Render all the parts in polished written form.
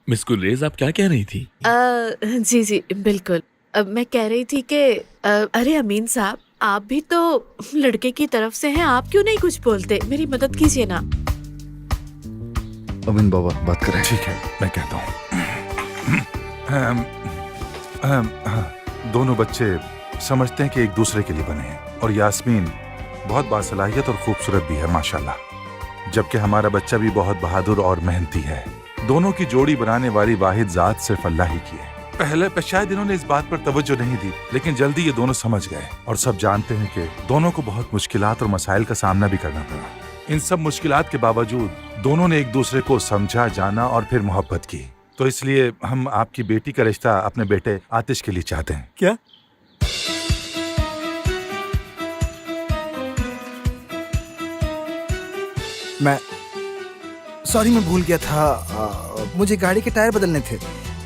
Miss गुलेज, आप क्या कह रही थी? जी जी बिल्कुल। मैं कह रही थी कि अरे अमीन साहब, आप भी तो लड़के की तरफ से हैं, आप क्यों नहीं कुछ बोलते? मेरी मदद कीजिए ना। अमीन बाबा बात करें। ठीक है, मैं कहता हूँ। दोनों बच्चे समझते हैं कि एक दूसरे के लिए बने हैं और यास्मीन बहुत बासलाहियत और खूबसूरत भी है माशाल्लाह, जबकि हमारा बच्चा भी बहुत बहादुर और मेहनती है। दोनों की जोड़ी बनाने वाली वाहिद जात सिर्फ अल्लाह ही की है। पहले शायद इन्होंने इस बात पर तवज्जो नहीं दी, लेकिन जल्दी ये दोनों समझ गए और सब जानते हैं कि दोनों को बहुत मुश्किलात और मसाइल का सामना भी करना पड़ा। इन सब मुश्किलात के बावजूद दोनों ने एक दूसरे को समझा, जाना और फिर मोहब्बत की। तो इसलिए हम आपकी बेटी का रिश्ता अपने बेटे आतिश के लिए चाहते हैं। क्या? सॉरी, मैं भूल गया था। मुझे गाड़ी के टायर बदलने थे।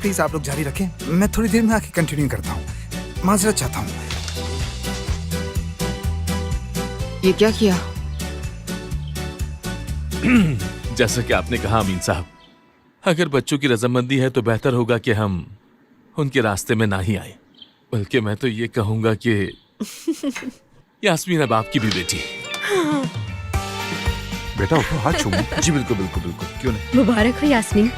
प्लीज आप लोग जारी रखें, मैं थोड़ी देर में आके कंटिन्यू करता हूँ। माजरत चाहता हूँ। ये क्या किया? जैसा कि आपने कहा अमीन साहब, अगर बच्चों की रजामंदी है तो बेहतर होगा कि हम उनके रास्ते में ना ही आए। बल्कि मैं तो ये कहूंगा कि यास्मीन अब आपकी भी बेटी। बेटा उठो, हाथ छूओ। जी बिल्कुल बिल्कुल बिल्कुल, क्यों नहीं। मुबारक हो यास्मीन।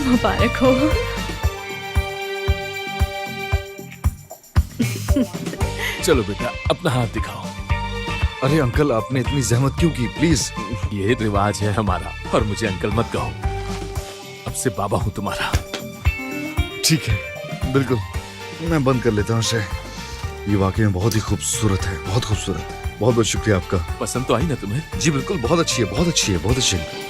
मुबारक हो। चलो बेटा, अपना हाथ दिखाओ। अरे अंकल, आपने इतनी जहमत क्यों की? प्लीज। ये रिवाज है हमारा, और मुझे अंकल मत कहो। अब से बाबा हूँ तुम्हारा। ठीक है, बिल्कुल। मैं बंद कर लेता हूँ इसे। ये वाकई में बहुत ही खूबसूरत है, बहुत खूबसूरत। बहुत बहुत शुक्रिया आपका। पसंद तो आई ना तुम्हें? जी बिल्कुल, बहुत अच्छी है, बहुत अच्छी है, बहुत अच्छी है।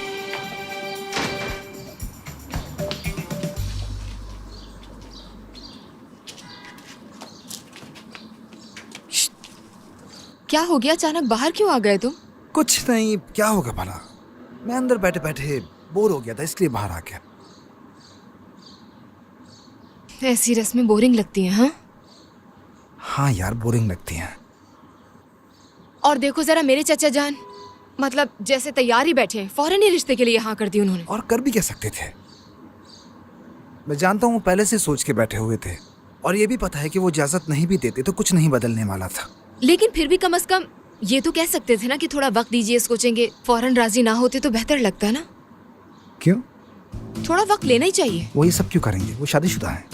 क्या हो गया? अचानक बाहर क्यों आ गए तुम? कुछ नहीं, क्या होगा भला। मैं अंदर बैठे बैठे बोर हो गया था, इसलिए बाहर आ गया। ऐसी रस्में बोरिंग लगती हैं, हाँ? हाँ यार, बोरिंग लगती हैं। और देखो जरा मेरे चचा जान, मतलब जैसे तैयार ही बैठे हैं, फौरन ही रिश्ते के लिए हाँ कर दी उन्होंने। और कर भी क्या सकते थे। मैं जानता हूँ, पहले से सोच के बैठे हुए थे, और ये भी पता है कि वो इजाजत नहीं भी देते तो कुछ नहीं बदलने वाला था। लेकिन फिर भी कम से कम ये तो कह सकते थे ना कि थोड़ा वक्त दीजिए, सोचेंगे। फौरन राजी ना होते तो बेहतर लगता है ना। क्यों? थोड़ा वक्त लेना ही चाहिए। वो ये सब क्यों करेंगे? वो शादीशुदा है।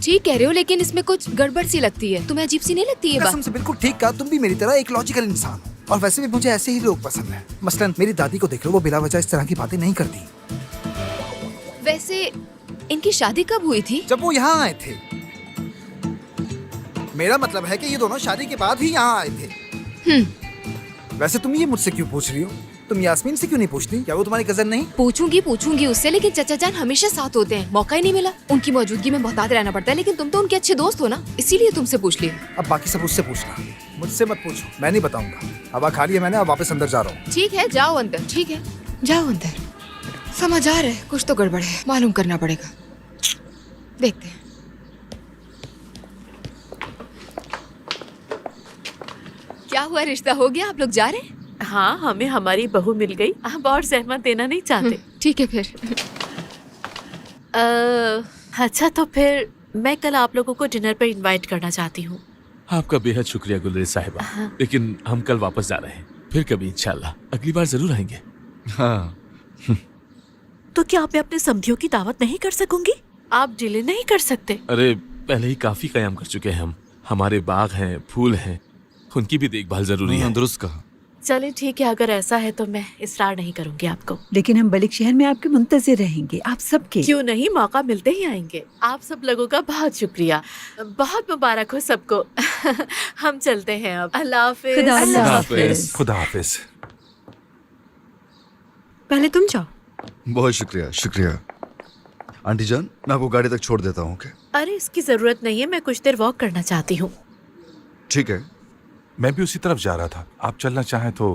ठीक कह रहे हो, लेकिन इसमें कुछ गड़बड़ सी लगती है। तुम्हें अजीब सी नहीं लगती ये बात? कसम से बिल्कुल ठीक कहा। तुम भी मेरी तरह एक लॉजिकल इंसान हो, और वैसे भी मुझे ऐसे ही लोग पसंद हैं। मसलन मेरी दादी को देख लो, वो बिला वजह इस तरह की बातें नहीं करती। वैसे इनकी शादी कब हुई थी? जब वो यहाँ आए थे। मेरा मतलब है कि ये दोनों शादी के बाद ही यहाँ आए थे। वैसे तुम ये मुझसे क्यों पूछ रही हो? तुम यास्मीन से क्यों नहीं पूछती? क्या वो तुम्हारी कजन नहीं? पूछूंगी उससे, लेकिन चचा जान हमेशा साथ होते हैं, मौका ही नहीं मिला। उनकी मौजूदगी में मोहतात रहना पड़ता है, लेकिन तुम तो उनके अच्छे दोस्त हो ना, इसीलिए तुमसे पूछ लिया। अब बाकी सब उससे पूछना, मुझसे मत पूछो, मैं नहीं बताऊंगा। हवा खा लिया मैंने, अब वापस अंदर जा रहा हूँ। ठीक है, जाओ अंदर। ठीक है, जाओ अंदर। समझ आ रहा है कुछ तो गड़बड़ है, मालूम करना पड़ेगा। देखते हैं। क्या हुआ, रिश्ता हो गया? आप लोग जा रहे हैं? हाँ, हमें हमारी बहू मिल गई। अब और जहमत देना नहीं चाहते। ठीक है फिर। अच्छा, तो फिर मैं कल आप लोगों को डिनर पर इनवाइट करना चाहती हूँ। आपका बेहद शुक्रिया गुलरेज साहिबा। लेकिन हम कल वापस जा रहे हैं, फिर कभी इंशाल्लाह अगली बार जरूर आएंगे। हाँ। तो क्या मैं अपने समधियों की दावत नहीं कर सकूंगी? आप डिले नहीं कर सकते? अरे पहले ही काफी कयाम कर चुके हैं हम। हमारे बाग हैं, फूल हैं, उनकी भी देखभाल जरूरी है। दुरुस्त कहा। चले ठीक है, अगर ऐसा है तो मैं इसरार नहीं करूंगी आपको। लेकिन हम बलिक शहर में आपके मुंतजिर रहेंगे, आप सबके। क्यों नहीं, मौका मिलते ही आएंगे। आप सब लोगों का बहुत शुक्रिया, बहुत मुबारक हो सबको। हम चलते हैं अब। अल्लाह हाफिज। खुदा हाफिज। खुदा हाफिज। पहले तुम जाओ। बहुत शुक्रिया, शुक्रिया। आंटी जान, मैं आपको गाड़ी तक छोड़ देता हूँ। अरे इसकी जरूरत नहीं है, मैं कुछ देर वॉक करना चाहती हूँ। ठीक है। मैं भी उसी तरफ जा रहा था, आप चलना चाहें तो।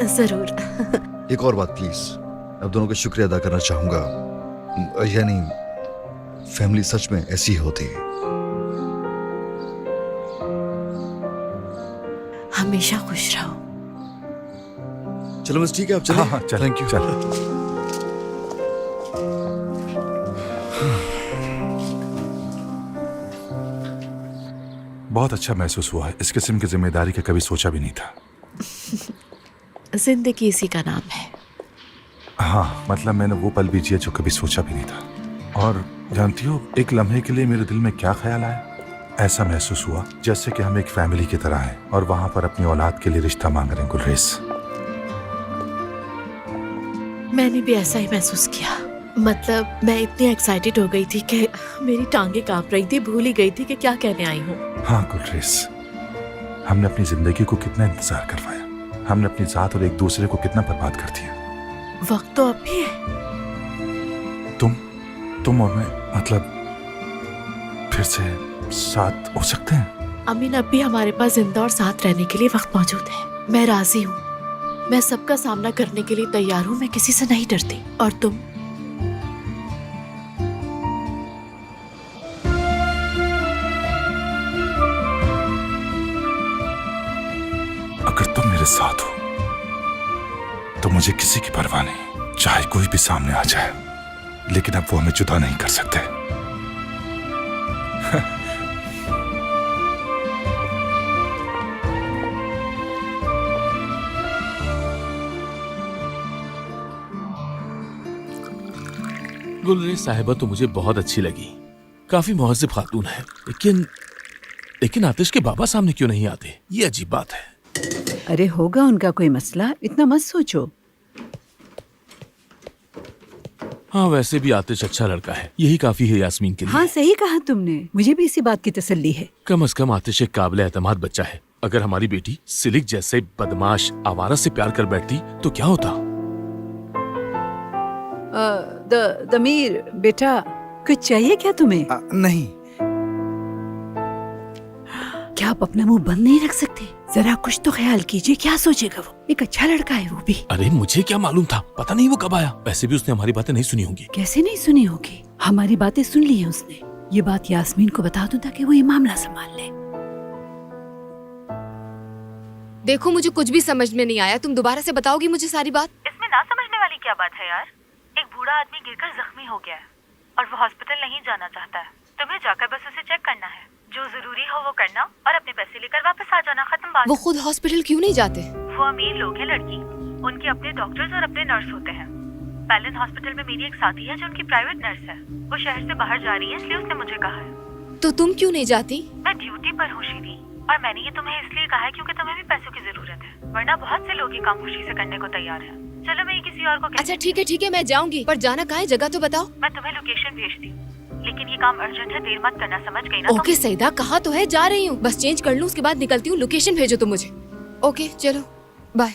जरूर। एक और बात प्लीज, अब दोनों का शुक्रिया अदा करना चाहूंगा। यानी फैमिली सच में ऐसी ही होती है। हमेशा खुश रहो। चलो बस ठीक है, आप चलिए। हाँ चल थैंक यू। चल। बहुत अच्छा महसूस हुआ है। इस किस्म की जिम्मेदारी का कभी सोचा भी नहीं था। जिंदगी इसी का नाम है। हाँ मतलब मैंने वो पल भी जिया जो कभी सोचा भी नहीं था। और जानती हो, एक लम्हे के लिए मेरे दिल में क्या ख्याल आया, ऐसा महसूस हुआ जैसे कि हम एक फैमिली की तरह हैं और वहां पर अपनी औलाद के लिए रिश्ता मांग रहे हैं। गुलरेज, मैंने भी ऐसा ही महसूस किया। मतलब मैं इतनी एक्साइटेड हो गई थी कि मेरी टांगे कांप रही थी, भूल ही गई थी कि क्या कहने आई हूँ। हाँ गुलरेज, हमने अपनी जिंदगी को कितना इंतजार करवाया, हमने अपनी जात और एक दूसरे को कितना बर्बाद कर दिया। वक्त तो अब भी है। तुम और मैं, मतलब फिर से साथ हो सकते हैं। अमीन, अब भी हमारे पास जिंदा और साथ रहने के लिए वक्त मौजूद है। मैं राजी हूँ, मैं सबका सामना करने के लिए तैयार हूँ, मैं किसी से नहीं डरती। और तुम? अगर तुम मेरे साथ हो तो मुझे किसी की परवाह नहीं, चाहे कोई भी सामने आ जाए, लेकिन अब वो हमें जुदा नहीं कर सकते। गुलरेज साहिबा तो मुझे बहुत अच्छी लगी, काफी मुहज्जिब खातून है, लेकिन आतिश के बाबा सामने क्यों नहीं आते, ये अजीब बात है। अरे होगा उनका कोई मसला, इतना मत सोचो। हाँ वैसे भी आतिश अच्छा लड़का है, यही काफी है यास्मीन के लिए। हाँ सही कहा तुमने, मुझे भी इसी बात की तसल्ली है। कम से कम आतिश एक काबिल एतमाद बच्चा है। अगर हमारी बेटी सिलिक जैसे बदमाश आवारा से प्यार कर बैठती तो क्या होता। दमीर बेटा, कुछ चाहिए क्या तुम्हें? नहीं। क्या आप अपना मुंह बंद नहीं रख सकते? जरा कुछ तो ख्याल कीजिए, क्या सोचेगा वो? एक अच्छा लड़का है वो भी। अरे मुझे क्या मालूम था, पता नहीं वो कब आया। वैसे भी उसने हमारी बातें नहीं सुनी होंगी। कैसे नहीं सुनी होगी, हमारी बातें सुन ली है उसने। ये बात यास्मीन को बता दूं ताकि वो ये मामला संभाल ले। देखो मुझे कुछ भी समझ में नहीं आया, तुम दोबारा से बताओगी मुझे सारी बात? इसमें ना समझने वाली क्या बात है यार। एक बूढ़ा आदमी गिरकर जख्मी हो गया है और वो हॉस्पिटल नहीं जाना चाहता है। तुम्हें जाकर बस उसे चेक करना है, जो जरूरी हो वो करना और अपने पैसे लेकर वापस आ जाना, खत्म बात। वो खुद हॉस्पिटल क्यों नहीं जाते? वो अमीर लोग हैं लड़की, उनके अपने डॉक्टर्स और अपने नर्स होते हैं। पैलेस हॉस्पिटल में मेरी एक साथी है जो उनकी प्राइवेट नर्स है, वो शहर से बाहर जा रही है इसलिए उसने मुझे कहा है। तो तुम क्यों नहीं जाती? मैं ड्यूटी पर हूँ शीरी, और मैंने ये तुम्हें इसलिए कहा है क्योंकि तुम्हें भी पैसों की जरूरत है, वरना बहुत से लोग ये काम खुशी से करने को तैयार हैं। चलो मैं ये किसी और को अच्छा ठीक है मैं जाऊंगी, पर जाना कहाँ है, जगह तो बताओ। मैं तुम्हें लोकेशन भेजती हूँ, लेकिन ये काम अर्जेंट है, देर मत करना, समझ गई ना? ओके सईदा, कहा तो है, जा रही हूँ, बस चेंज कर लूँ उसके बाद निकलती हूँ। लोकेशन भेजो तुम मुझे। ओके चलो बाय।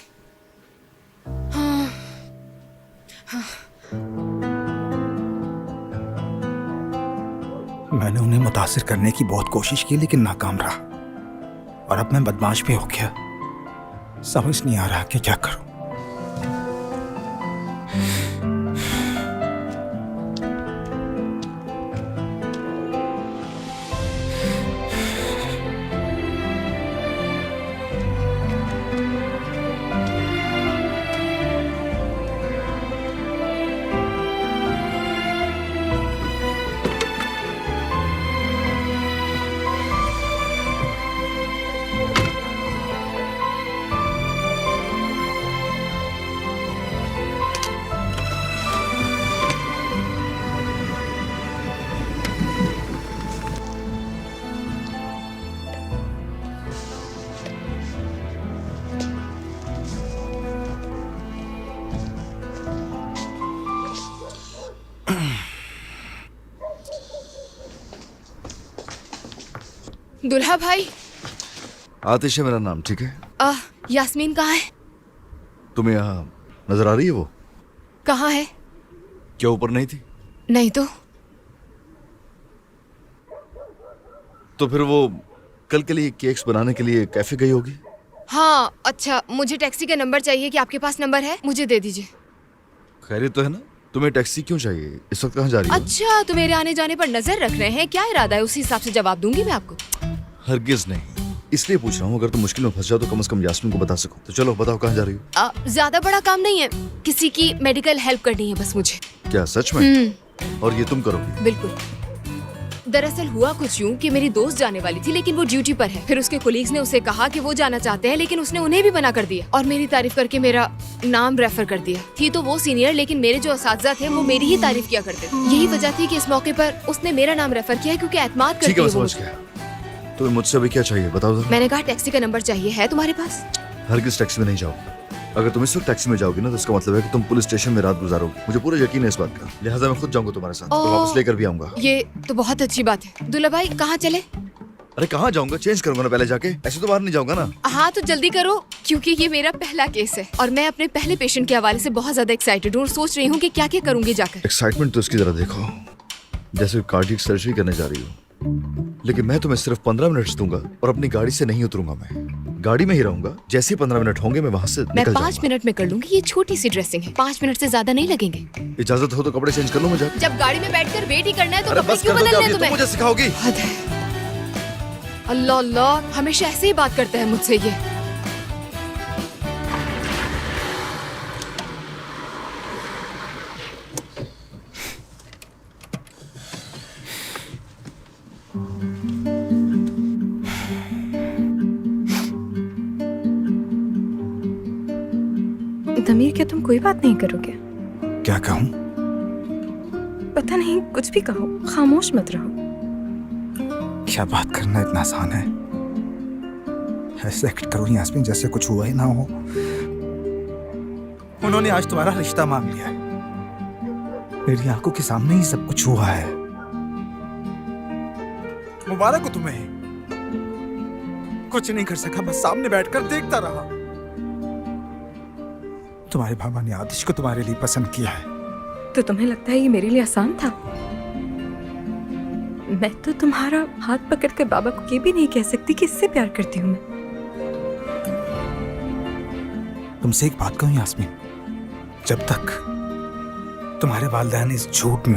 मैंने उन्हें मुतासिर करने की बहुत कोशिश की लेकिन नाकाम रहा, और अब मैं बदमाश भी हो गया। समझ नहीं आ रहा कि क्या करूं। दुल्हा भाई। आतिश है मेरा नाम, ठीक है? यास्मीन कहाँ है? तुम्हें यहाँ नजर आ रही है वो? कहाँ है? क्या ऊपर नहीं थी? नहीं तो फिर वो कल के लिए केक्स बनाने के लिए कैफे गई होगी। हाँ अच्छा, मुझे टैक्सी का नंबर चाहिए, कि आपके पास नंबर है? मुझे दे दीजिए। खैरियत तो है ना? तुम्हें टैक्सी क्यों चाहिए? इस वक्त कहाँ जा रही हो? अच्छा, तो मेरे आने जाने पर नजर रख रहे हैं, क्या इरादा है? उसी हिसाब से जवाब दूंगी मैं आपको। हरगिज नहीं, इसलिए पूछ रहा हूँ, अगर तुम मुश्किल में फंस जाओ तो कम से कम यास्मीन को बता सको। तो चलो बताओ कहाँ जा रही हो? ज्यादा बड़ा काम नहीं है, किसी की मेडिकल हेल्प करनी है बस मुझे। क्या सच में? और ये तुम करोगी? बिल्कुल। दरअसल हुआ कुछ यूँ कि मेरी दोस्त जाने वाली थी लेकिन वो ड्यूटी पर है। फिर उसके कोलीग्स ने उसे कहा कि वो जाना चाहते हैं लेकिन उसने उन्हें भी मना कर दिया और मेरी तारीफ करके मेरा नाम रेफर कर दिया। थी तो वो सीनियर लेकिन मेरे जो असातिज़ा थे वो मेरी ही तारीफ किया करते थे। यही वजह थी कि इस मौके पर उसने मेरा नाम रेफर किया क्योंकि एतमाद करती ठीक है, है मैं वो समझ मुझे। गया। तुम्हें मुझसे अभी क्या चाहिए बताओ जरा। मैंने कहा टैक्सी का नंबर चाहिए, है तुम्हारे पास? हर किस टैक्सी में नहीं जाओ। अगर तुम इस वक्त टैक्सी में जाओगी ना तो इसका मतलब है कि तुम पुलिस स्टेशन में रात गुजारोगे। मुझे पूरा यकीन है इस बात का, लिहाजा मैं खुद जाऊंगा तुम्हारे साथ और वापस लेकर भी आऊंगा। ये तो बहुत अच्छी बात है। दूल्हा भाई कहाँ चले? अरे कहाँ जाऊंगा, चेंज करूंगा ना पहले जाके, ऐसे तो बाहर नहीं जाऊंगा ना। हाँ तो जल्दी करो क्योंकि ये मेरा पहला केस है और मैं अपने पहले पेशेंट के हवाले से बहुत ज्यादा एक्साइटेड हूँ और सोच रही हूँ कि क्या क्या करूंगी जाकर। एक्साइटमेंट तो इसकी जरा देखो, जैसे कार्डियक सर्जरी करने जा रही हूँ, लेकिन मैं तुम्हें सिर्फ 15 मिनट दूंगा और अपनी गाड़ी से नहीं उतरूंगा। मैं गाड़ी में ही रहूंगा, जैसे ही 15 मिनट होंगे मैं वहाँ से मैं निकल 5 जाऊंगा। मिनट में कर लूंगी, ये छोटी सी ड्रेसिंग है, 5 मिनट से ज्यादा नहीं लगेंगे। इजाजत हो तो कपड़े चेंज कर लो मुझे। जब गाड़ी में बैठकर वेट ही करना है तो अरे कपड़े बस क्यों कर दो, बदलने क्या हैं तुम तुम्हें? मुझे सिखाओगी? हद है। अल्लाह अल्लाह, हमेशा ऐसे ही बात करता है मुझसे ये। दमीर, क्या तुम कोई बात नहीं करोगे? क्या कहूँ? पता नहीं, कुछ भी कहो, खामोश मत रहो। क्या बात करना इतना आसान है? ऐसे एक्ट करो यास्मीन जैसे कुछ हुआ ही ना हो। उन्होंने आज तुम्हारा रिश्ता मांग लिया है, मेरी आंखों के सामने ही सब कुछ हुआ है। मुबारक हो तुम्हें। कुछ नहीं कर सका, बस सामने बैठकर देखता रहा। तुम्हारे बाबा ने आदिश को तुम्हारे लिए पसंद किया है। तो तुम्हें लगता है ये मेरे लिए आसान था? मैं तो तुम्हारा हाथ पकड़कर बाबा को ये भी नहीं कह सकती कि इससे प्यार करती हूँ मैं। तुमसे एक बात कहूं यास्मीन, जब तक तुम्हारे वालिदैन इस झूठ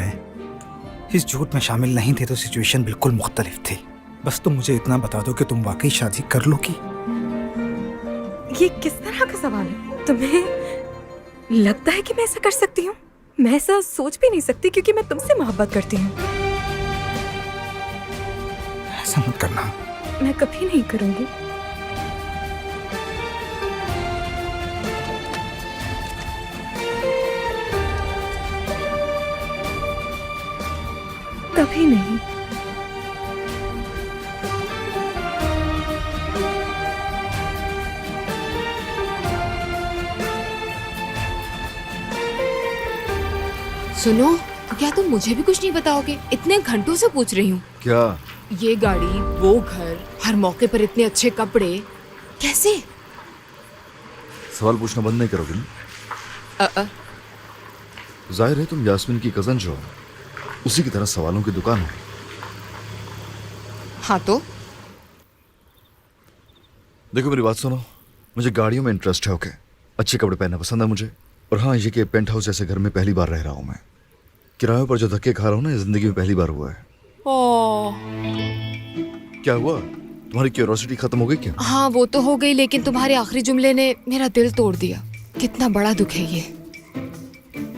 में शामिल नहीं थे तो सिचुएशन बिल्कुल मुख्तलिफ थी। बस तुम मुझे इतना बता दो कि तुम वाकई शादी कर लोगी। ये किस तरह का सवाल है? तुम्हें लगता है कि मैं ऐसा कर सकती हूँ? मैं ऐसा सोच भी नहीं सकती क्योंकि मैं तुमसे मोहब्बत करती हूँ। ऐसा मत करना। मैं कभी नहीं करूंगी। कभी नहीं। सुनो, क्या तुम मुझे भी कुछ नहीं बताओगे? इतने घंटों से पूछ रही हूँ। क्या? ये गाड़ी, वो घर, हर मौके पर इतने अच्छे कपड़े, कैसे? सवाल पूछना बंद नहीं करोगी ना? जाहिर है तुम यास्मीन की कजन जो हो, उसी की तरह सवालों की दुकान है। हाँ तो देखो मेरी बात सुनो, मुझे गाड़ियों में इंटरेस्ट है। ओके, अच्छे कपड़े पहनना पसंद है मुझे। और हाँ, ये कि पेंट हाउस जैसे घर में पहली बार रह रहा हूँ मैं। किरायों पर जो धक्के खा रहा हूँ ना, ये जिंदगी में पहली बार हुआ है। क्या हुआ? तुम्हारी क्यूरोसिटी खत्म हो गई क्या? हाँ वो तो हो गई, लेकिन तुम्हारे आखिरी जुमले ने मेरा दिल तोड़ दिया। कितना बड़ा दुख है ये।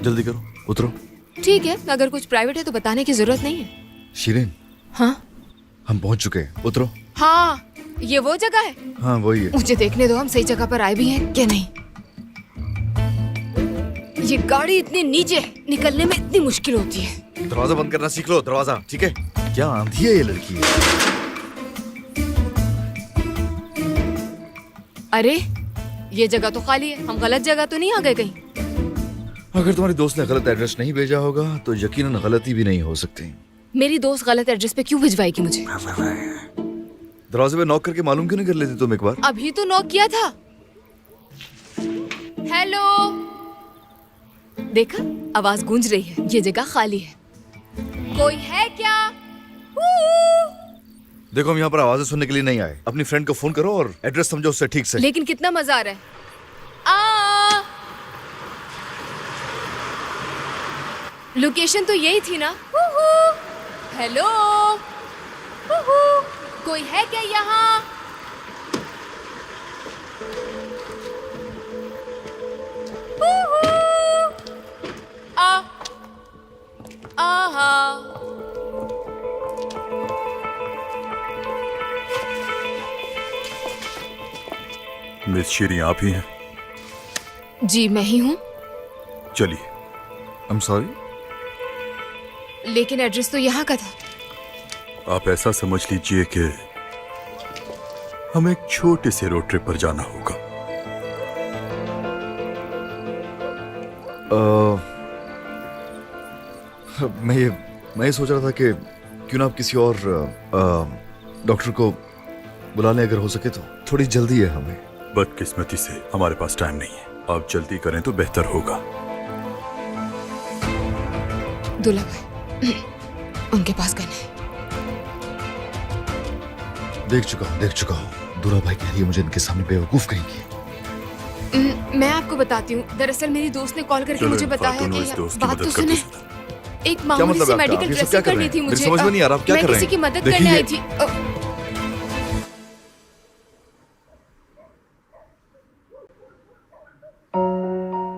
जल्दी करो, उतरो। ठीक है, अगर कुछ प्राइवेट है तो बताने की जरूरत नहीं है। शीरिन, हाँ हम पहुंच चुके हैं, उतरो। हाँ, ये वो जगह है। हाँ वही है। मुझे देखने दो हम सही जगह पर आए भी हैं क्या नहीं। ये गाड़ी इतनी नीचे है, निकलने में इतनी मुश्किल होती है। दरवाजा बंद करना सीख लो, दरवाजा। ठीक है? क्या आंधी है ये लड़की है। अरे ये जगह तो खाली है, हम गलत जगह तो नहीं आ गए कहीं? अगर तुम्हारी दोस्त ने गलत एड्रेस नहीं भेजा होगा तो यकीनन गलती भी नहीं हो सकती। मेरी दोस्त गलत एड्रेस पे क्यों भिजवाएगी मुझे? दरवाजे पे नॉक करके मालूम क्यों नहीं कर लेती तुम एक बार? अभी तो नॉक किया था। हेलो, देखा आवाज गूंज रही है, ये जगह खाली है। कोई है क्या? देखो हम यहाँ पर आवाजें सुनने के लिए नहीं आए। अपनी फ्रेंड को फोन करो और एड्रेस समझो उससे ठीक से। लेकिन कितना मजा आ रहा है। लोकेशन तो यही थी ना। हेलो, कोई है क्या यहाँ? आहा। मिस शीरी आप ही हैं? जी मैं ही हूँ, चलिए। I am sorry. लेकिन एड्रेस तो यहाँ का था। आप ऐसा समझ लीजिए कि हमें एक छोटे से रोड ट्रिप पर जाना होगा। मैं ये सोच रहा था कि क्यों ना आप किसी और डॉक्टर को बुला लें, अगर हो सके तो। थोड़ी जल्दी है हमें। बदकिस्मती से हमारे पास टाइम नहीं है, आप जल्दी करें तो बेहतर होगा। दूल्हा भाई उनके पास गन है। देख चुका हूँ। दूल्हा भाई कह रही है मुझे इनके सामने बेवकूफ कहेंगी। मैं आपको बताती हूँ, दरअसल मेरी दोस्त ने कॉल करके चलो, मुझे बताया दोनों इस कि दोस्त की बात मदद तो कर सुने। दो। एक क्या मामूली मतलब सी है आपका? मेडिकल आप ये सब ड्रेसिंग क्या कर करनी रहे थी हैं? मुझे। मेरी समझ में नहीं आ रहा, आप क्या मैं कर रहे किसी हैं? की मदद देखिए करने ये- आई थी।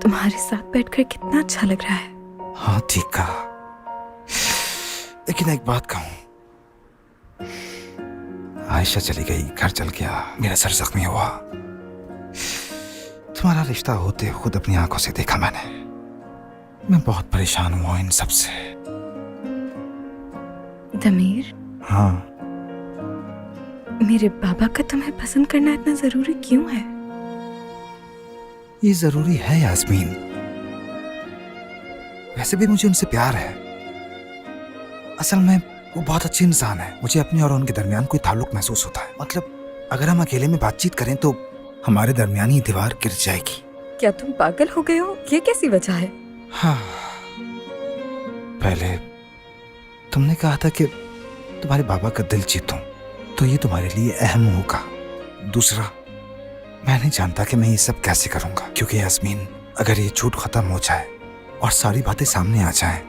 तुम्हारे साथ बैठकर कितना अच्छा लग रहा है। हाँ ठीक कहा, लेकिन एक बात कहूं, आयशा चली गई, घर चल गया, मेरा सर जख्मी हुआ। तुम्हारा रिश्ता होते खुद अपनी आंखों से देखा मैंने। मैं बहुत परेशान हुआ इन सब से। दमीर, हाँ, मेरे बाबा का तुम्हें पसंद करना इतना जरूरी क्यों है? ये जरूरी है यास्मीन। वैसे भी मुझे उनसे प्यार है। असल में वो बहुत अच्छे इंसान है। मुझे अपने और उनके दरमियान कोई ताल्लुक महसूस होता है। मतलब अगर हम अकेले में बातचीत करें तो हमारे दरमियान ही दीवार गिर जाएगी। क्या तुम पागल हो गए हो? ये कैसी वजह है? हाँ, पहले तुमने कहा था कि तुम्हारे बाबा का दिल जीतूं, तो ये तुम्हारे लिए अहम होगा। दूसरा, मैं नहीं जानता कि मैं ये सब कैसे करूंगा, क्योंकि यास्मीन अगर ये झूठ खत्म हो जाए और सारी बातें सामने आ जाएं,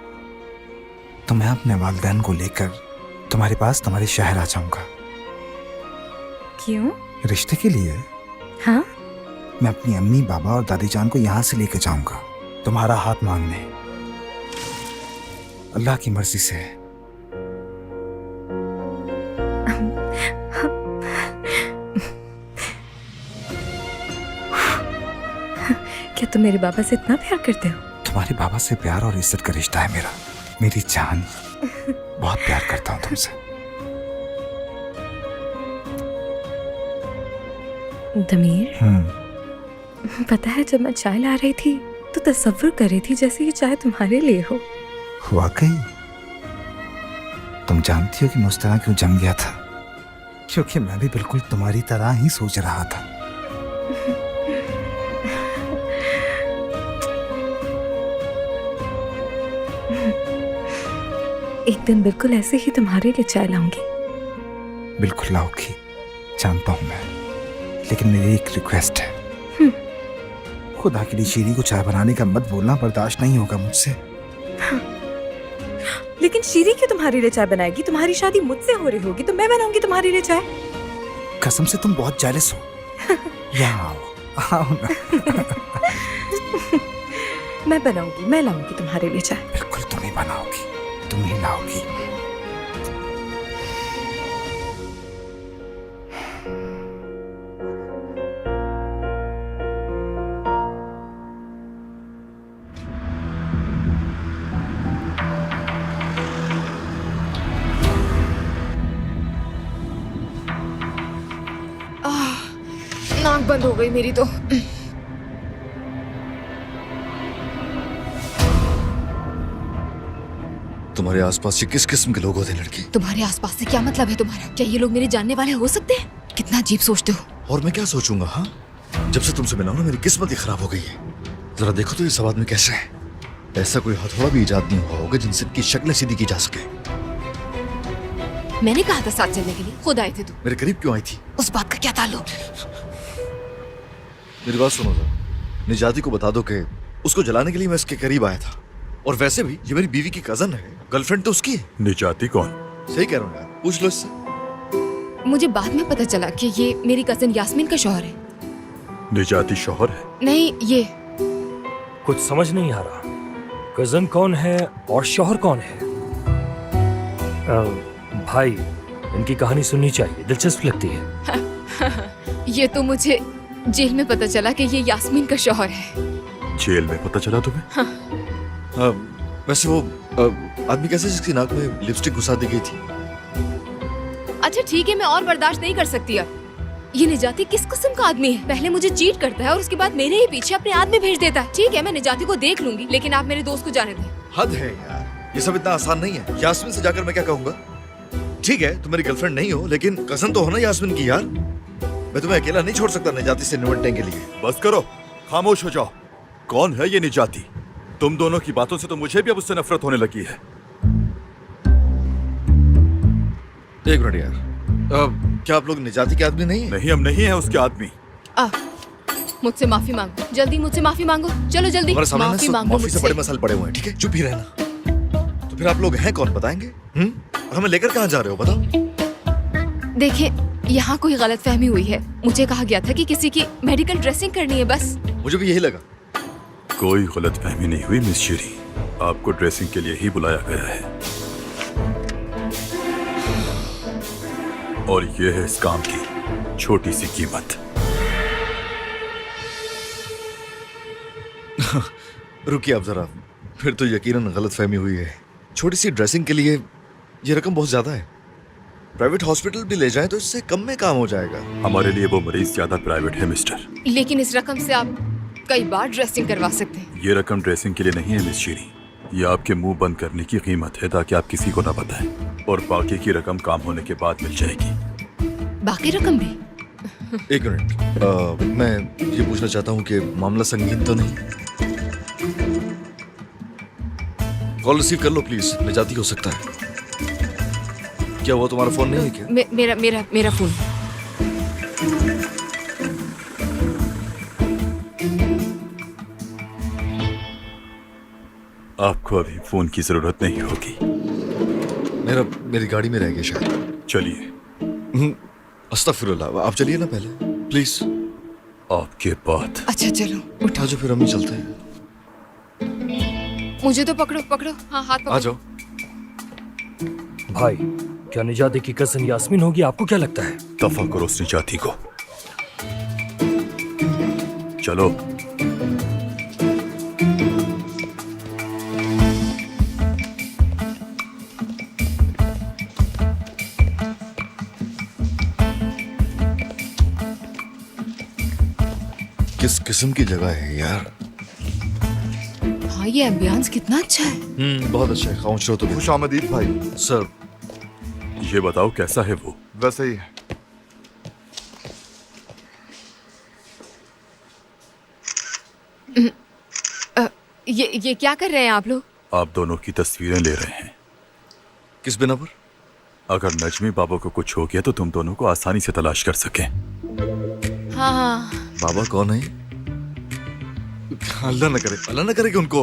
तो मैं अपने वालिदैन को लेकर तुम्हारे पास, तुम्हारे शहर आ जाऊंगा। क्यों? रिश्ते के लिए। हाँ? मैं अपनी अम्मी, बाबा और दादी जान को यहाँ से लेकर जाऊंगा, तुम्हारा हाथ मांगने। अल्लाह की मर्जी से। क्या तुम मेरे बाबा से इतना प्यार करते हो? तुम्हारे बाबा से प्यार और इज्जत का रिश्ता है मेरा। मेरी जान, बहुत प्यार करता हूँ तुमसे। दमीर, पता है जब मैं चाय ला रही थी तो तसव्वुर कर रही थी जैसे ये चाय तुम्हारे लिए हो। वाकई? तुम जानती हो कि मैं उस तरह क्यों जम गया था? क्योंकि मैं भी बिल्कुल तुम्हारी तरह ही सोच रहा था। एक दिन बिल्कुल ऐसे ही तुम्हारे लिए चाय लाऊंगी। बिल्कुल लाओगी, जानता हूं मैं, लेकिन मेरी एक रिक्वेस्ट है। खुदा के लिए शीरी को चाय बनाने का मत बोलना, बर्दाश्त नहीं होगा मुझसे। लेकिन शीरी क्यों तुम्हारे लिए चाय बनाएगी? तुम्हारी शादी मुझसे हो रही होगी तो मैं बनाऊंगी तुम्हारे लिए चाय। कसम से तुम बहुत जेलस हो। यहाँ आओ ना। मैं बनाऊंगी, मैं लाऊंगी तुम्हारे लिए चाय। बिल्कुल तुम ही बनाओगी, तुम ही लाओगी। नाक बंद हो गई मेरी तो। तुम्हारे आसपास ये किस किस्म के लोग होते हैं लड़की? तुम्हारे आसपास से क्या मतलब है तुम्हारा? क्या ये लोग मेरे जानने वाले हो सकते हैं? कितना अजीब सोचते हो। और मैं क्या सोचूंगा? हाँ, जब से तुमसे मिला हूं ना मेरी किस्मत ही खराब हो गई है। जरा देखो तो ये सब आदमी कैसे है। ऐसा कोई हथौड़ा भी इजाद नहीं हुआ होगा जिनसे इनकी शक्लें सीधी की जा सके। मैंने कहा था साथ चलने के लिए, खुद आए थे तुम। मेरे करीब क्यों आई थी? उस बात का क्या ताल्लुक? मेरी बात सुनो जरा। निजाती को बता दो कि उसको जलाने के लिए मैं इसके करीब आया था। और वैसे भी ये मेरी बीवी की कजन है, गर्लफ्रेंड तो उसकी है। निजाती कौन? सही कह रहा हूँ यार, पूछ लो इससे। मुझे बाद में पता चला कि ये मेरी कजन यास्मीन का शौहर है। निजाती शौहर है? नहीं, ये कुछ समझ नहीं आ रहा। कजन कौन है और शौहर कौन है? भाई, इनकी कहानी सुननी चाहिए, दिलचस्प लगती है। ये तो मुझे जेल में पता चला कि ये यास्मीन का शौहर है। जेल में पता चला तुम्हें? हाँ। वैसे वो आदमी कैसे जिसकी नाक में लिपस्टिक घुसा दी गई थी? अच्छा ठीक है, मैं और बर्दाश्त नहीं कर सकती अब। ये निजाती किस किस्म का आदमी है? पहले मुझे चीट करता है और उसके बाद मेरे ही पीछे अपने आदमी भेज देता है। ठीक है, मैं निजाती को देख लूंगी, लेकिन आप मेरे दोस्त को जाने दें। हद है यार, ये सब इतना आसान नहीं है। यास्मीन से जाकर मैं क्या कहूंगा? ठीक है, तुम मेरी गर्लफ्रेंड नहीं हो, लेकिन कजन तो हो ना यास्मीन की यार। मैं तुम्हें अकेला नहीं छोड़ सकता निजाती से निपटने के लिए। बस करो, खामोश हो जाओ। कौन है ये निजाती? तुम दोनों की बातों से तो मुझे भी अब उससे नफरत होने लगी है। एक मिनट यार, क्या आप लोग निजाती के आदमी नहीं है? नहीं, हम नहीं है उसके आदमी। मुझसे माफी मांगो, जल्दी मुझसे माफी मांगो। चलो जल्दी हमारे सामने माफी ना मांगो माफी से बड़े मुझसे। मसाले पड़े हुए हैं, ठीक है? चुप ही रहना। तो फिर आप लोग हैं कौन, बताएंगे? और हमें लेकर कहाँ जा रहे हो, बताओ। देखिए, यहाँ कोई गलतफहमी हुई है। मुझे कहा गया था कि किसी की मेडिकल ड्रेसिंग करनी है, बस। मुझे भी यही लगा। कोई गलतफहमी नहीं हुई मिस शेरी, आपको ड्रेसिंग के लिए ही बुलाया गया है। और ये है इस काम की छोटी सी कीमत। रुकिए आप जरा, फिर तो यकीनन गलतफहमी हुई है। छोटी सी ड्रेसिंग के लिए ये रकम बहुत ज्यादा है। प्राइवेट हॉस्पिटल भी ले जाएं तो इससे कम में काम हो जाएगा। हमारे लिए वो मरीज ज्यादा प्राइवेट है मिस्टर। लेकिन इस रकम से आप कई बार ड्रेसिंग करवा सकते हैं। ये रकम ड्रेसिंग के लिए नहीं है मिस शेरी, ये आपके मुंह बंद करने की कीमत है, ताकि आप किसी को ना बताएं। और बाकी की रकम काम होने के बाद मिल जाएगी। बाकी रकम भी? एक मिनट, मैं ये पूछना चाहता हूँ कि मामला संगीन तो नहीं? कॉल रिसीव कर लो प्लीज, निजाती हो सकता है। क्या वो तुम्हारा फोन नहीं है क्या? मेरा फोन। आपको अभी फोन की जरूरत नहीं होगी। मेरी गाड़ी में रह गया शायद। चलिए। अस्तगफिरुल्लाह, आप चलिए ना पहले प्लीज। आपके बाद। अच्छा चलो, उठा जो, फिर हम ही चलते हैं। मुझे तो पकड़ो पकड़ो, हाँ हाथ पकड़ो। आ जाओ। भाई, क्या निजाती की कजन यास्मीन होगी? आपको क्या लगता है? दफा करो उस निजाती को। चलो। किस किस्म की जगह है यार? हाँ, ये एम्बियंस कितना अच्छा है। बहुत अच्छा है। खामोश रहो तो। खुश आमदीद भाई। सर, ये बताओ कैसा है वो? वैसे ही है। ये क्या कर रहे हैं आप लोग? आप दोनों की तस्वीरें ले रहे हैं। किस बिना पर? अगर नजमी बाबा को कुछ हो गया तो तुम दोनों को आसानी से तलाश कर सकें। हाँ। बाबा कौन है? अल्लाह न करे कि उनको,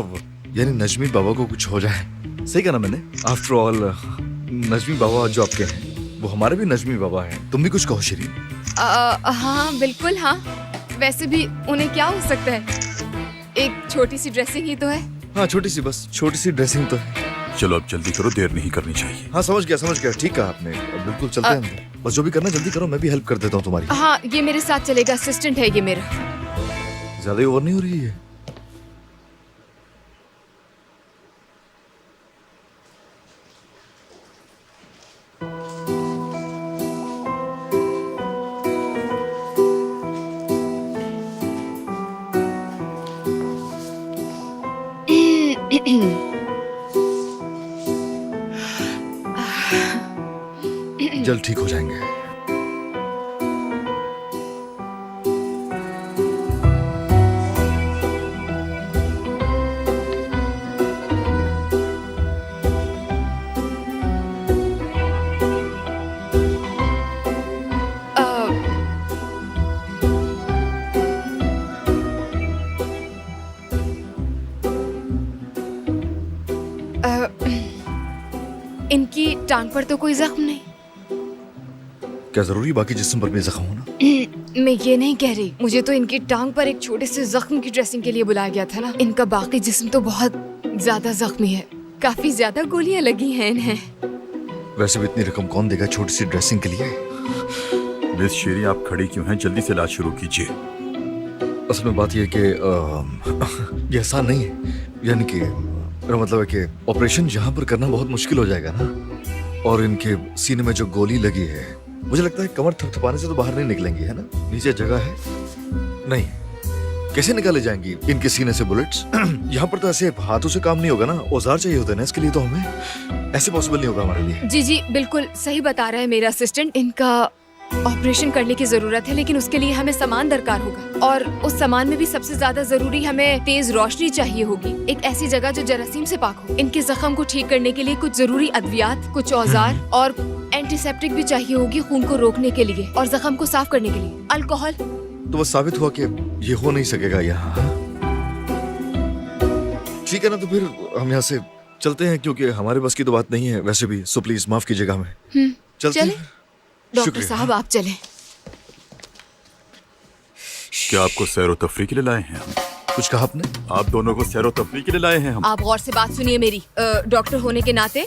यानी नजमी बाबा को कुछ हो जाए। सही कहा ना मैंने? आफ्टर ऑल नजमी बाबा जो आपके हैं वो हमारे भी नजमी बाबा हैं। तुम भी कुछ कहो शिरीन। हाँ बिल्कुल, हाँ। वैसे भी उन्हें क्या हो सकता है, एक छोटी सी ड्रेसिंग ही तो है। हाँ, छोटी सी, बस छोटी सी ड्रेसिंग तो है। चलो अब जल्दी करो, देर नहीं करनी चाहिए। हाँ समझ गया, ठीक कहा आपने। अब बिल्कुल चलते हैं अंदर। बस जो भी करना जल्दी करो, मैं भी हेल्प कर देता हूँ तुम्हारी। हाँ, ये मेरे साथ चलेगा, असिस्टेंट है ये मेरा। ज्यादा ओवर नहीं हो रही है? जल्द ठीक हो जाएंगे। इनकी टांग पर तो कोई जख्म नहीं? क्या जरूरी बाकी जिस्म पर भी जख्म होना? मैं ये नहीं कह रही, मुझे तो इनकी टांग पर एक छोटे से जख्म की ड्रेसिंग के लिए बुलाया गया था ना। इनका बाकी जिस्म तो बहुत ज्यादा जख्मी है, काफी ज्यादा गोलियां लगी हैं इन्हें। वैसे भी इतनी रकम कौन देगा छोटी सी ड्रेसिंग के लिए? मिस शेरी, आप खड़ी क्यों हैं? जल्दी से इलाज शुरू कीजिए। असल में बात यह है कि ये आसान नहीं है। यानी कि मेरा मतलब है कि ऑपरेशन यहाँ पर करना बहुत मुश्किल हो जाएगा ना। और इनके सीने में जो गोली लगी है, मुझे लगता है कमर थपथपाने से तो बाहर नहीं निकलेंगी, है ना? नीचे जगह है नहीं, कैसे निकाले जाएंगी इनके सीने से बुलेट्स? यहाँ पर तो ऐसे हाथों से काम नहीं होगा ना, औजार चाहिए होते हैं ना इसके लिए, तो हमें ऐसे पॉसिबल नहीं होगा हमारे लिए। जी जी बिल्कुल सही बता रहा है मेरा असिस्टेंट। इनका ऑपरेशन करने की जरूरत है, लेकिन उसके लिए हमें सामान दरकार होगा, और उस सामान में भी सबसे ज्यादा जरूरी हमें तेज रोशनी चाहिए होगी। एक ऐसी जगह जो जरासीम से पाक हो। इनके जख्म को ठीक करने के लिए कुछ जरूरी अद्वियात, कुछ औजार और एंटीसेप्टिक भी चाहिए होगी खून को रोकने के लिए और जख्म को साफ करने के लिए। अल्कोहल तो बस साबित हुआ कि ये हो नहीं सकेगा यहाँ। ठीक है ना, तो फिर हम यहाँ से चलते हैं, क्योंकि हमारे बस की तो बात नहीं है वैसे भी। सो प्लीज माफ कीजिएगा हमें। चलते हैं। डॉक्टर शुक्रिया। साहब आप चलें। क्या आपको सैर व तफरी के लिए लाए हैं हम? कुछ कहा आपने? आप दोनों को सैर व तफरी के लिए लाए हैं हम। आप गौर से बात सुनिए मेरी। डॉक्टर होने के नाते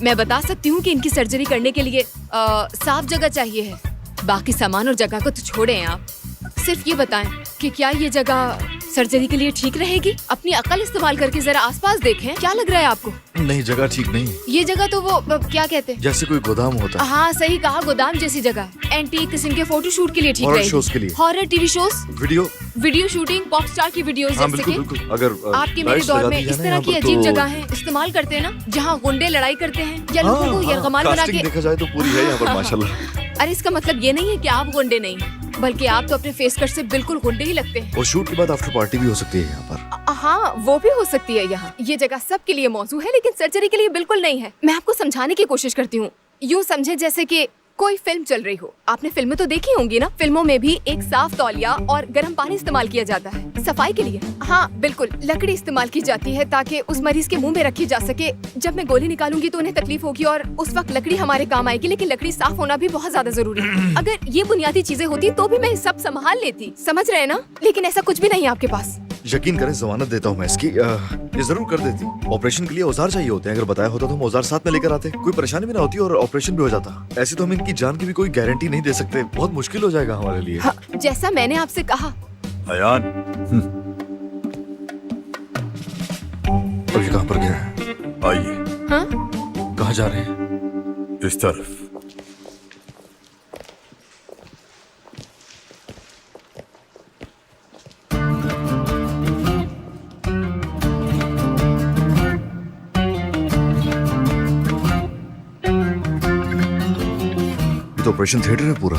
मैं बता सकती हूँ कि इनकी सर्जरी करने के लिए साफ जगह चाहिए है। बाकी सामान और जगह को तो छोड़ें, आप सिर्फ ये बताएं कि क्या ये जगह सर्जरी के लिए ठीक रहेगी? अपनी अकल इस्तेमाल करके जरा आसपास देखें, क्या लग रहा है आपको? नहीं, जगह ठीक नहीं है। ये जगह तो वो क्या कहते हैं, जैसे कोई गोदाम होता है। हाँ सही कहा, गोदाम जैसी जगह। एंटीक किस्म के फोटो शूट के लिए ठीक हॉरर रहेगी। शोज के लिए। Horror TV shows, video shooting, pop star की वीडियोस हाँ, जैसे बिल्कुल कि बिल्कुल। अगर आपके मेरे लाइट्स दौर लगा में दी जाए इस ना तरह यहाँ की पर अजीब तो- जगह है इस्तेमाल करते हैं ना, जहाँ गुंडे लड़ाई करते हैं या हाँ, लोगों को हाँ, यरगमाल बना कास्टिंग के। देखा जाए तो पूरी है यहाँ पर माशाल्लाह। अरे इसका मतलब ये नहीं है कि आप गुंडे नहीं, बल्कि आप तो अपने फेस कट से बिल्कुल गुंडे ही लगते हैं। और शूट के बाद आफ्टर पार्टी भी हो सकती है यहाँ पर। हाँ वो भी हो सकती है यहाँ। ये जगह सबके लिए मौजूद है, लेकिन सर्जरी के लिए बिल्कुल नहीं है। मैं आपको समझाने की कोशिश करती हूँ। यूँ समझे जैसे कि कोई फिल्म चल रही हो। आपने फिल्में तो देखी होंगी ना, फिल्मों में भी एक साफ तौलिया और गर्म पानी इस्तेमाल किया जाता है सफाई के लिए। हाँ बिल्कुल, लकड़ी इस्तेमाल की जाती है ताकि उस मरीज के मुंह में रखी जा सके। जब मैं गोली निकालूंगी तो उन्हें तकलीफ होगी और उस वक्त लकड़ी हमारे काम आएगी, लेकिन लकड़ी साफ होना भी बहुत ज्यादा जरूरी है। अगर ये बुनियादी चीजें होती तो भी मैं सब संभाल लेती, समझ रहे हैं ना? लेकिन ऐसा कुछ भी नहीं है आपके पास। यकीन करें, जमानत देता हूँ मैं इसकी। ये जरूर कर देती। ऑपरेशन के लिए औजार चाहिए होते हैं, अगर बताया होता तो हम औजार साथ में लेकर आते, कोई परेशानी भी ना होती और ऑपरेशन भी हो जाता। ऐसे तो हम इनकी जान की भी कोई गारंटी नहीं दे सकते, बहुत मुश्किल हो जाएगा हमारे लिए। हाँ, जैसा मैंने आपसे कहा। अयान, और ये कहाँ पर गया है? आइए। हाँ? कहाँ जा रहे हैं? इस तरफ। तो ऑपरेशन थिएटर है पूरा।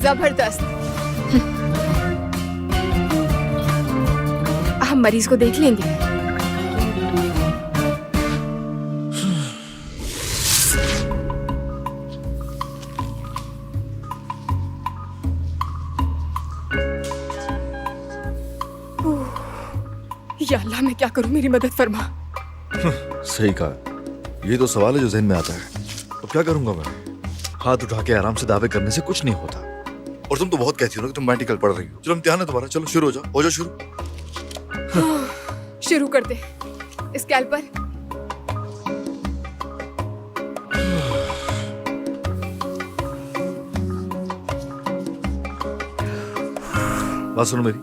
जबरदस्त। हम मरीज को देख लेंगे। या अल्लाह, मैं क्या करूं, मेरी मदद फरमा। सही कहा, ये तो सवाल है जो जहन में आता है। तो क्या करूंगा मैं? हाथ उठा के आराम से दावे करने से कुछ नहीं होता। और तुम तो बहुत कहती हो ना कि तुम मेडिकल पढ़ रही हो। चलो इम्तिहान है तुम्हारा, चलो शुरू हो जाओ शुरू। शुरू कर दे। स्कैल्पल। बात सुनो मेरी,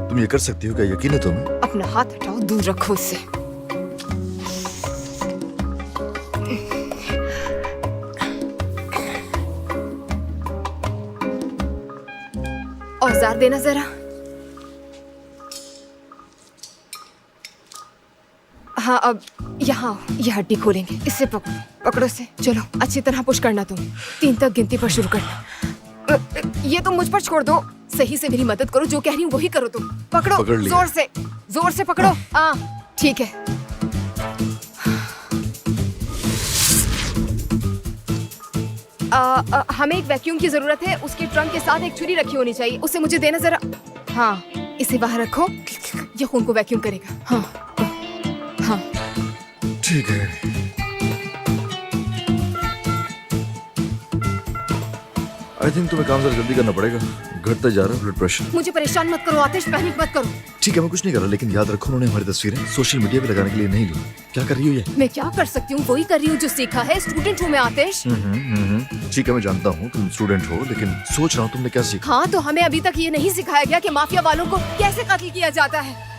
तुम ये कर सकती हो क्या? यकीन है तुम्हें? अपना हाथ हटाओ, दूर रखो उससे। औजार देना जरा। हाँ अब यहाँ ये हड्डी खोलेंगे, इससे पकड़ो, पकड़ो से। चलो अच्छी तरह पुश करना तुम। 3 तक गिनती पर शुरू करना। ये तुम मुझ पर छोड़ दो, सही से मेरी मदद करो, जो कह रही हूँ वही करो तुम। पकड़ो, पकड़ लिया। जोर से पकड़ो। हाँ ठीक है। हमें एक वैक्यूम की जरूरत है, उसके ट्रंक के साथ एक छुरी रखी होनी चाहिए, उसे मुझे देना जरा। हाँ इसे बाहर रखो, ये खून को वैक्यूम करेगा। हाँ हाँ ठीक है। आई थिंक तुम्हें काम जरा जल्दी करना पड़ेगा, घटता जा रहा है ब्लड प्रेशर। मुझे परेशान मत करो आतिश, पैनिक मत करो। ठीक है मैं कुछ नहीं कर रहा, लेकिन याद रखो उन्होंने हमारी तस्वीरें सोशल मीडिया पे लगाने के लिए नहीं ली। क्या कर रही हो ये? मैं क्या कर सकती हूँ, वही कर रही हूँ जो सीखा है। स्टूडेंट हूँ मैं आतिश। ठीक है मैं जानता हूँ तुम स्टूडेंट हो, लेकिन सोच रहा हूँ तुमने क्या सीखा। हाँ तो हमें अभी तक ये नहीं सिखाया गया कि माफिया वालों को कैसे कत्ल किया जाता है।